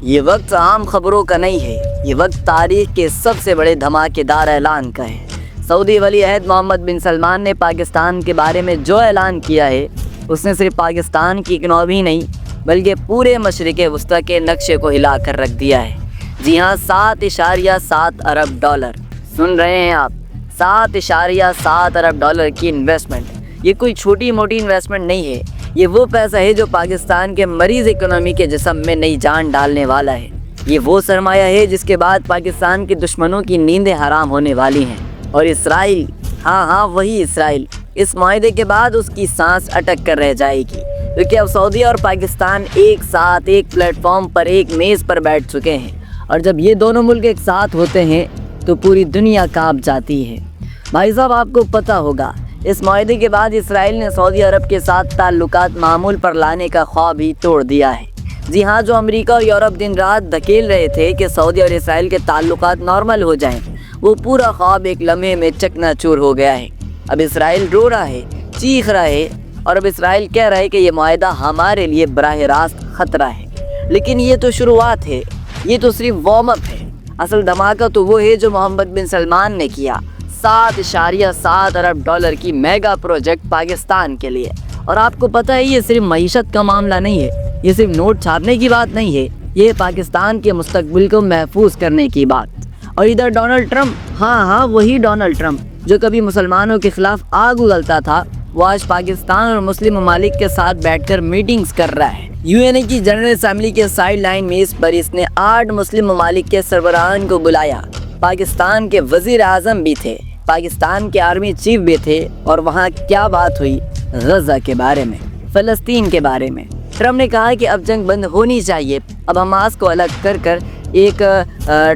یہ وقت عام خبروں کا نہیں ہے، یہ وقت تاریخ کے سب سے بڑے دھماکے دار اعلان کا ہے۔ سعودی ولی عہد محمد بن سلمان نے پاکستان کے بارے میں جو اعلان کیا ہے، اس نے صرف پاکستان کی اکنامی نہیں بلکہ پورے مشرق وسطیٰ کے نقشے کو ہلا کر رکھ دیا ہے۔ جی ہاں، 7.7 ارب ڈالر، سن رہے ہیں آپ، 7.7 ارب ڈالر کی انویسٹمنٹ۔ یہ کوئی چھوٹی موٹی انویسٹمنٹ نہیں ہے، یہ وہ پیسہ ہے جو پاکستان کے مریض اکنامی کے جسم میں نئی جان ڈالنے والا ہے۔ یہ وہ سرمایہ ہے جس کے بعد پاکستان کے دشمنوں کی نیندیں حرام ہونے والی ہیں، اور اسرائیل، ہاں وہی اسرائیل، اس معاہدے کے بعد اس کی سانس اٹک کر رہ جائے گی، کیونکہ اب سعودی اور پاکستان ایک ساتھ ایک پلیٹ فارم پر ایک میز پر بیٹھ چکے ہیں، اور جب یہ دونوں ملک ایک ساتھ ہوتے ہیں تو پوری دنیا کانپ جاتی ہے۔ بھائی صاحب، آپ کو پتہ ہوگا اس معاہدے کے بعد اسرائیل نے سعودی عرب کے ساتھ تعلقات معمول پر لانے کا خواب ہی توڑ دیا ہے۔ جی ہاں، جو امریکہ اور یورپ دن رات دھکیل رہے تھے کہ سعودی اور اسرائیل کے تعلقات نارمل ہو جائیں، وہ پورا خواب ایک لمحے میں چکنا چور ہو گیا ہے۔ اب اسرائیل رو رہا ہے، چیخ رہا ہے، اور اب اسرائیل کہہ رہا ہے کہ یہ معاہدہ ہمارے لیے براہ راست خطرہ ہے۔ لیکن یہ تو شروعات ہے، یہ تو صرف وارم اپ ہے۔ اصل دھماکہ تو وہ ہے جو محمد بن سلمان نے کیا، 7.7 ارب ڈالر کی میگا پروجیکٹ پاکستان کے لیے۔ اور آپ کو پتہ ہے، یہ صرف معیشت کا معاملہ نہیں ہے، یہ صرف نوٹ چھاپنے کی بات نہیں ہے، یہ پاکستان کے مستقبل کو محفوظ کرنے کی بات۔ اور ادھر ڈونلڈ ٹرمپ، ہاں وہی ڈونلڈ ٹرمپ جو کبھی مسلمانوں کے خلاف آگ اگلتا تھا، وہ آج پاکستان اور مسلم ممالک کے ساتھ بیٹھ کر میٹنگز کر رہا ہے۔ UN کی جنرل اسمبلی کے سائیڈ لائن میز پر اس نے 8 مسلم ممالک کے سربراہان کو بلایا۔ پاکستان کے وزیر اعظم بھی تھے، پاکستان کے آرمی چیف بھی تھے، اور وہاں کیا بات ہوئی؟ غزہ کے بارے میں، فلسطین کے بارے میں۔ ٹرمپ نے کہا کہ اب جنگ بند ہونی چاہیے، اب حماس کو الگ کر ایک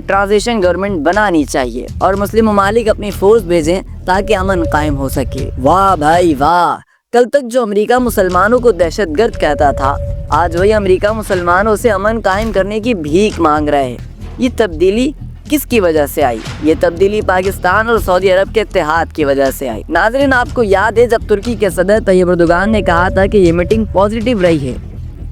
ٹرانزیشن گورنمنٹ بنانی چاہیے، اور مسلم ممالک اپنی فورس بھیجیں تاکہ امن قائم ہو سکے۔ واہ بھائی واہ! کل تک جو امریکہ مسلمانوں کو دہشت گرد کہتا تھا، آج وہی امریکہ مسلمانوں سے امن قائم کرنے کی بھیک مانگ رہا ہے۔ یہ تبدیلی کس کی وجہ سے آئی؟ یہ تبدیلی پاکستان اور سعودی عرب کے اتحاد کی وجہ سے آئی۔ ناظرین، آپ کو یاد ہے جب ترکی کے صدر طیب اردوغان نے کہا تھا کہ یہ میٹنگ پازیٹیو رہی ہے؟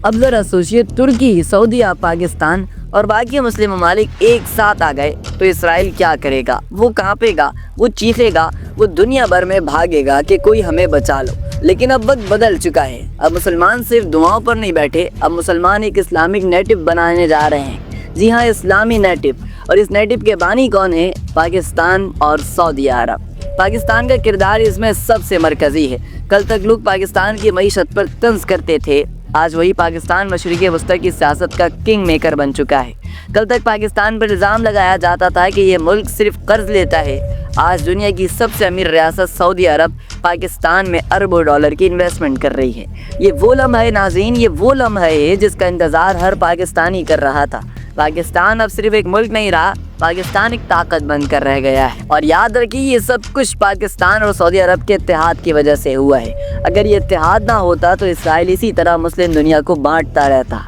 اب ذرا سوچئے، ترکی، سعودی عرب، پاکستان اور باقی مسلم ممالک ایک ساتھ آ گئے تو اسرائیل کیا کرے گا؟ وہ کانپے گا، وہ چیخے گا، وہ دنیا بھر میں بھاگے گا کہ کوئی ہمیں بچا لو۔ لیکن اب وقت بدل چکا ہے، اب مسلمان صرف دعاؤں پر نہیں بیٹھے، اب مسلمان ایک اسلامک نیٹو بنانے جا رہے ہیں۔ جی ہاں، اسلامی نیٹو۔ اور اس نیٹو کے بانی کون ہیں؟ پاکستان اور سعودی عرب۔ پاکستان کا کردار اس میں سب سے مرکزی ہے۔ کل تک لوگ پاکستان کی معیشت پر طنز کرتے تھے، آج وہی پاکستان مشرق وسطیٰ کی سیاست کا کنگ میکر بن چکا ہے۔ کل تک پاکستان پر الزام لگایا جاتا تھا کہ یہ ملک صرف قرض لیتا ہے، آج دنیا کی سب سے امیر ریاست سعودی عرب پاکستان میں اربوں ڈالر کی انویسٹمنٹ کر رہی ہے۔ یہ وہ لمحہ ہے ناظرین، یہ وہ لمحہ ہے جس کا انتظار ہر پاکستانی کر رہا تھا۔ پاکستان اب صرف ایک ملک نہیں رہا، پاکستان ایک طاقت بن کر رہ گیا ہے۔ اور یاد رکھیے، یہ سب کچھ پاکستان اور سعودی عرب کے اتحاد کی وجہ سے ہوا ہے۔ اگر یہ اتحاد نہ ہوتا تو اسرائیل اسی طرح مسلم دنیا کو بانٹتا رہتا۔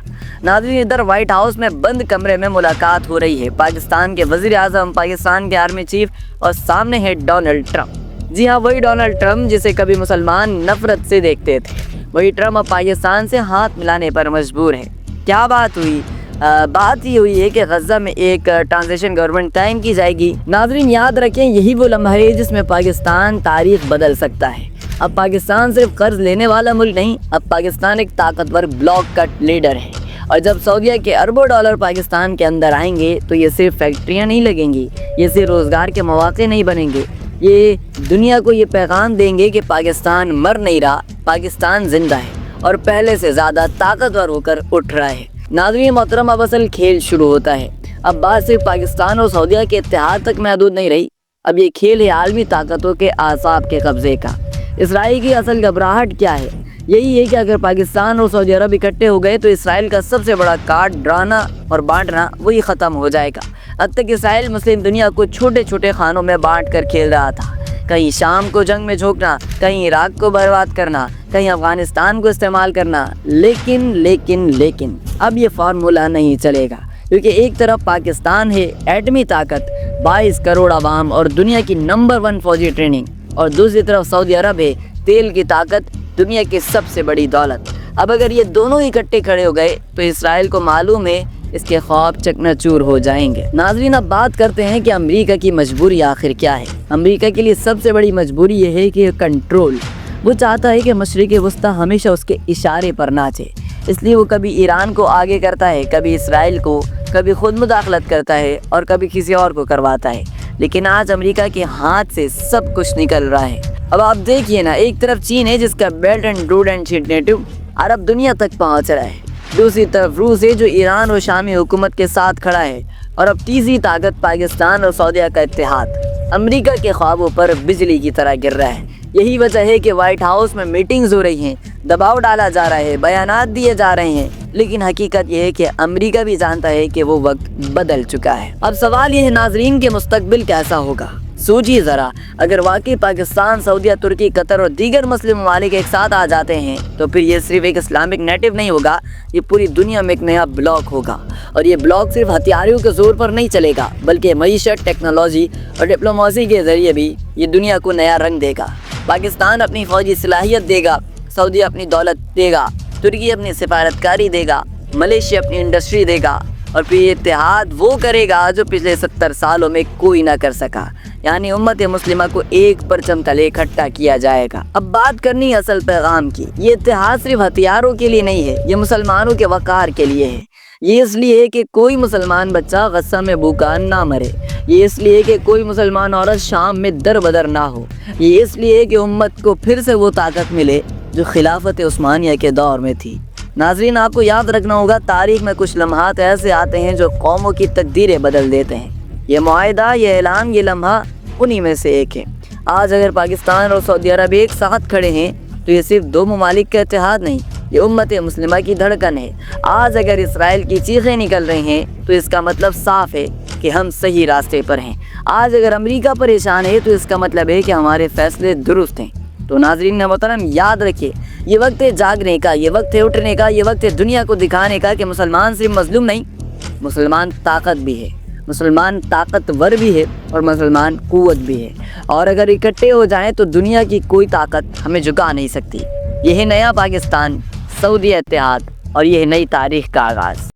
ناظرین، ادھر وائٹ ہاؤس میں بند کمرے میں ملاقات ہو رہی ہے، پاکستان کے وزیر اعظم، پاکستان کے آرمی چیف، اور سامنے ہے ڈونلڈ ٹرمپ۔ جی ہاں، وہی ڈونلڈ ٹرمپ جسے کبھی مسلمان نفرت سے دیکھتے تھے، وہی ٹرمپ اب پاکستان سے ہاتھ ملانے پر مجبور ہے۔ کیا بات ہوئی؟ بات یہ ہوئی ہے کہ غزہ میں ایک ٹرانزیشن گورنمنٹ قائم کی جائے گی۔ ناظرین، یاد رکھیں، یہی وہ لمحہ ہے جس میں پاکستان تاریخ بدل سکتا ہے۔ اب پاکستان صرف قرض لینے والا ملک نہیں، اب پاکستان ایک طاقتور بلاک کا لیڈر ہے۔ اور جب سعودیہ کے اربوں ڈالر پاکستان کے اندر آئیں گے تو یہ صرف فیکٹریاں نہیں لگیں گی، یہ صرف روزگار کے مواقع نہیں بنیں گے، یہ دنیا کو یہ پیغام دیں گے کہ پاکستان مر نہیں رہا، پاکستان زندہ ہے اور پہلے سے زیادہ طاقتور ہو کر اٹھ رہا ہے۔ ناظرین محترم، اب اصل کھیل شروع ہوتا ہے۔ اب بات صرف پاکستان اور سعودیہ کے اتحاد تک محدود نہیں رہی، اب یہ کھیل ہے عالمی طاقتوں کے اعصاب کے قبضے کا۔ اسرائیل کی اصل گھبراہٹ کیا ہے؟ یہی ہے کہ اگر پاکستان اور سعودی عرب اکٹھے ہو گئے تو اسرائیل کا سب سے بڑا کارڈ ڈرانا اور بانٹنا وہی ختم ہو جائے گا۔ اب تک اسرائیل مسلم دنیا کو چھوٹے چھوٹے خانوں میں بانٹ کر کھیل رہا تھا، کہیں شام کو جنگ میں جھونکنا، کہیں عراق کو برباد کرنا، کہیں افغانستان کو استعمال کرنا، لیکن اب یہ فارمولہ نہیں چلے گا، کیونکہ ایک طرف پاکستان ہے ایٹمی طاقت، 22 کروڑ عوام اور دنیا کی نمبر 1 فوجی ٹریننگ، اور دوسری طرف سعودی عرب ہے تیل کی طاقت، دنیا کی سب سے بڑی دولت۔ اب اگر یہ دونوں اکٹھے کھڑے ہو گئے تو اسرائیل کو معلوم ہے اس کے خواب چکنا-چور ہو جائیں گے۔ ناظرین، اب بات کرتے ہیں کہ امریکہ کی مجبوری آخر کیا ہے۔ امریکہ کے لیے سب سے بڑی مجبوری یہ ہے کہ کنٹرول۔ وہ چاہتا ہے کہ مشرق وسطی ہمیشہ اس کے اشارے پر ناچے، اس لیے وہ کبھی ایران کو آگے کرتا ہے، کبھی اسرائیل کو، کبھی خود مداخلت کرتا ہے اور کبھی کسی اور کو کرواتا ہے۔ لیکن آج امریکہ کے ہاتھ سے سب کچھ نکل رہا ہے۔ اب آپ دیکھیے نا، ایک طرف چین ہے جس کا بیلٹ اینڈ روڈ انیشیٹو عرب دنیا تک پہنچ رہا ہے، دوسری طرف روس ہے جو ایران اور شامی حکومت کے ساتھ کھڑا ہے، اور اب تیسری طاقت پاکستان اور سعودیہ کا اتحاد امریکہ کے خوابوں پر بجلی کی طرح گر رہا ہے۔ یہی وجہ ہے کہ وائٹ ہاؤس میں میٹنگز ہو رہی ہیں، دباؤ ڈالا جا رہا ہے، بیانات دیے جا رہے ہیں، لیکن حقیقت یہ ہے کہ امریکہ بھی جانتا ہے کہ وہ وقت بدل چکا ہے۔ اب سوال یہ ہے ناظرین کہ مستقبل کیسا ہوگا؟ سوچیے ذرا، اگر واقعی پاکستان، سعودیہ، ترکی، قطر اور دیگر مسلم ممالک ایک ساتھ آ جاتے ہیں تو پھر یہ صرف ایک اسلامک نیٹو نہیں ہوگا، یہ پوری دنیا میں ایک نیا بلاک ہوگا، اور یہ بلاک صرف ہتھیاروں کے زور پر نہیں چلے گا، بلکہ معیشت، ٹیکنالوجی اور ڈپلوماسی کے ذریعے بھی یہ دنیا کو نیا رنگ دے گا۔ پاکستان اپنی فوجی صلاحیت دے گا، سعودیہ اپنی دولت دے گا، ترکی اپنی سفارتکاری دے گا، ملیشیا اپنی انڈسٹری دے گا، اور پھر یہ اتحاد وہ کرے گا جو پچھلے 70 سالوں میں کوئی نہ کر سکا، یعنی امت مسلمہ کو ایک پرچم تلے اکٹھا کیا جائے گا۔ اب بات کرنی اصل پیغام کی۔ یہ اتحاد صرف ہتھیاروں کے لیے نہیں ہے، یہ مسلمانوں کے وقار کے لیے ہے۔ یہ اس لیے کہ کوئی مسلمان بچہ غصہ میں بھوکا نہ مرے، یہ اس لیے کہ کوئی مسلمان عورت شام میں در بدر نہ ہو، یہ اس لیے کہ امت کو پھر سے وہ طاقت ملے جو خلافت عثمانیہ کے دور میں تھی۔ ناظرین، آپ کو یاد رکھنا ہوگا، تاریخ میں کچھ لمحات ایسے آتے ہیں جو قوموں کی تقدیریں بدل دیتے ہیں۔ یہ معاہدہ، یہ اعلان، یہ لمحہ انہی میں سے ایک ہے۔ آج اگر پاکستان اور سعودی عرب ایک ساتھ کھڑے ہیں تو یہ صرف دو ممالک کا اتحاد نہیں، یہ امت مسلمہ کی دھڑکن ہے۔ آج اگر اسرائیل کی چیخیں نکل رہی ہیں تو اس کا مطلب صاف ہے کہ ہم صحیح راستے پر ہیں۔ آج اگر امریکہ پریشان ہے تو اس کا مطلب ہے کہ ہمارے فیصلے درست ہیں۔ تو ناظرین محترم، یاد رکھیے، یہ وقت ہے جاگنے کا، یہ وقت ہے اٹھنے کا، یہ وقت ہے دنیا کو دکھانے کا کہ مسلمان صرف مظلوم نہیں، مسلمان طاقت بھی ہے، مسلمان طاقتور بھی ہے، اور مسلمان قوت بھی ہے، اور اگر اکٹھے ہو جائیں تو دنیا کی کوئی طاقت ہمیں جھکا نہیں سکتی۔ یہ ہے نیا پاکستان، سعودی اتحاد، اور یہ ہے نئی تاریخ کا آغاز۔